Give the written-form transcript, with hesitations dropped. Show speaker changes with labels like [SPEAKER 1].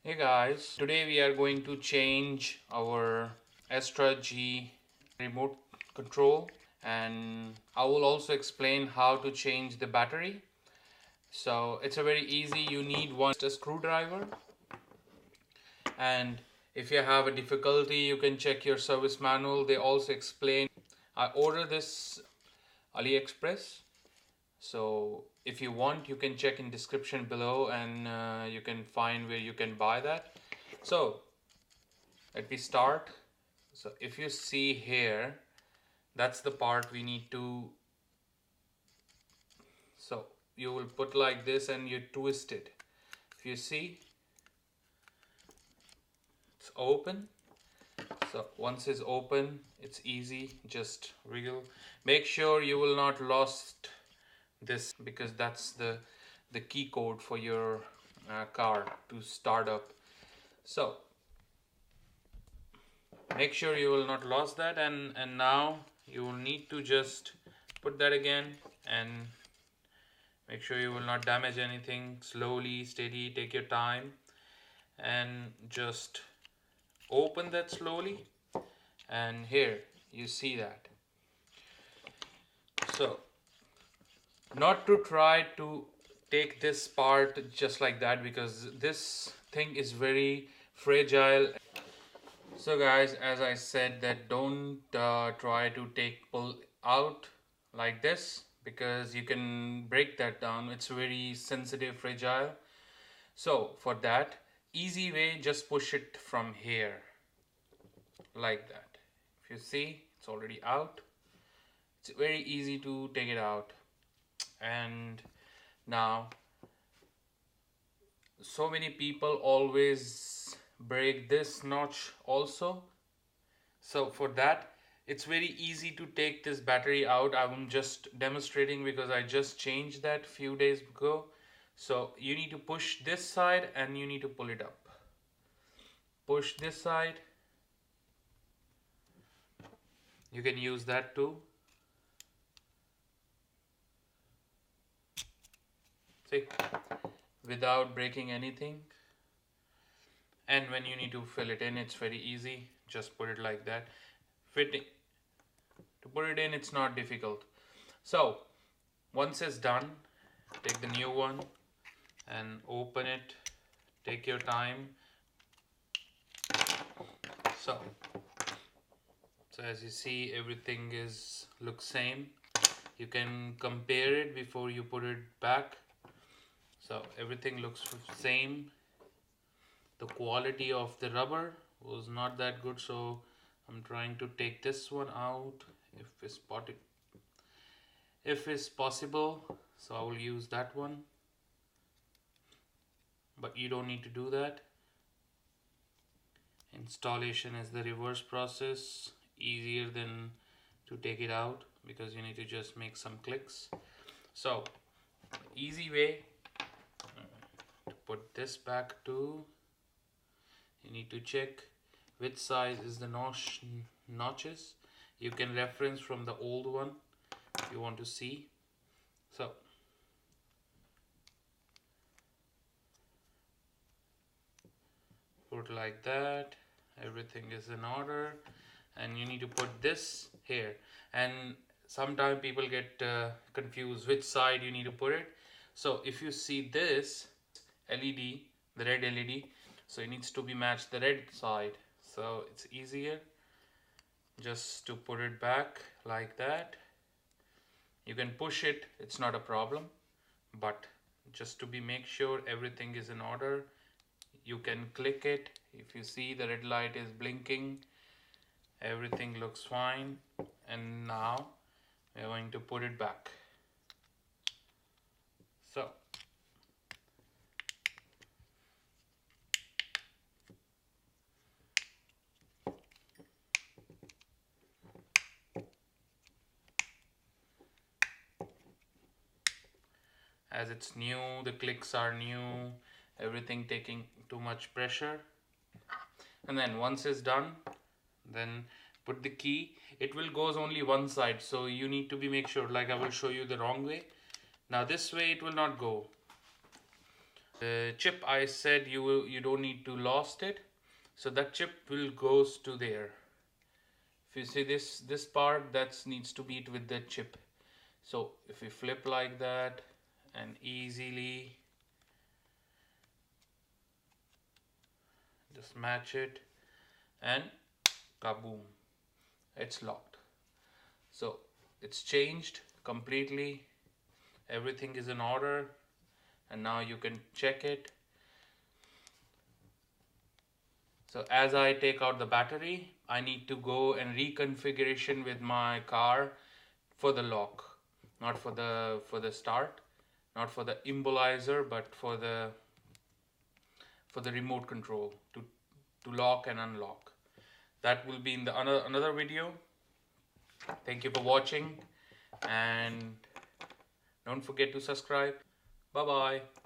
[SPEAKER 1] Hey guys, today we are going to change our Astra G remote control, and I will also explain how to change the battery. So it's a very easy. You need a screwdriver, and if you have a difficulty you can check your service manual. They also explain. I ordered this AliExpress, so if you want you can check in description below, and you can find where you can buy that. So let me start. So if you see here, that's the part we need to, so you will put like this and you twist it. If you see, it's open. So once it's open, it's easy, just wriggle. Make sure you will not lost this, because that's the key code for your car to start up. So make sure you will not lose that, and now you will need to just put that again, and make sure you will not damage anything. Slowly, steady, take your time, and just open that slowly. And here you see that. So not to try to take this part just like that, because this thing is very fragile. So guys, as I said, that don't try to pull out like this, because you can break that down. It's very sensitive, fragile. So for that easy way, just push it from here like that. If you see, it's already out. It's very easy to take it out. And now so many people always break this notch also. So for that, it's very easy to take this battery out. I'm just demonstrating because I just changed that few days ago. So you need to push this side and you need to pull it up. Push this side. You can use that too. See, without breaking anything. And when you need to fill it in, it's very easy. Just put it like that. Fitting. To put it in, it's not difficult. So once it's done, take the new one and open it. Take your time. So as you see, everything looks same. You can compare it before you put it back. So everything looks same. The quality of the rubber was not that good, so I'm trying to take this one out if it's possible. So I will use that one, but you don't need to do that. Installation is the reverse process, easier than to take it out, because you need to just make some clicks. So easy way to put this back too. You need to check which size is the notches. You can reference from the old one if you want to see. So put like that. Everything is in order, and you need to put this here. And sometimes people get confused which side you need to put it. So if you see this LED, the red LED, so it needs to be matched the red side. So it's easier just to put it back like that. You can push it, it's not a problem, but just to make sure everything is in order, you can click it. If you see, the red light is blinking, everything looks fine. And now we're going to put it back. So as it's new, the clicks are new, everything taking too much pressure. And then once it's done, then put the key. It will goes only one side, so you need to make sure, like I will show you the wrong way. Now this way it will not go. The chip, I said you don't need to lost it, so that chip will goes to there. If you see this part, that needs to be with the chip. So if we flip like that and easily just match it, and kaboom, it's locked. So it's changed completely, everything is in order, and now you can check it. So as I take out the battery, I need to go and reconfiguration with my car for the lock, not for the start, not for the immobilizer, but for the remote control to lock and unlock. That will be in the another video. Thank you for watching, and don't forget to subscribe. Bye bye.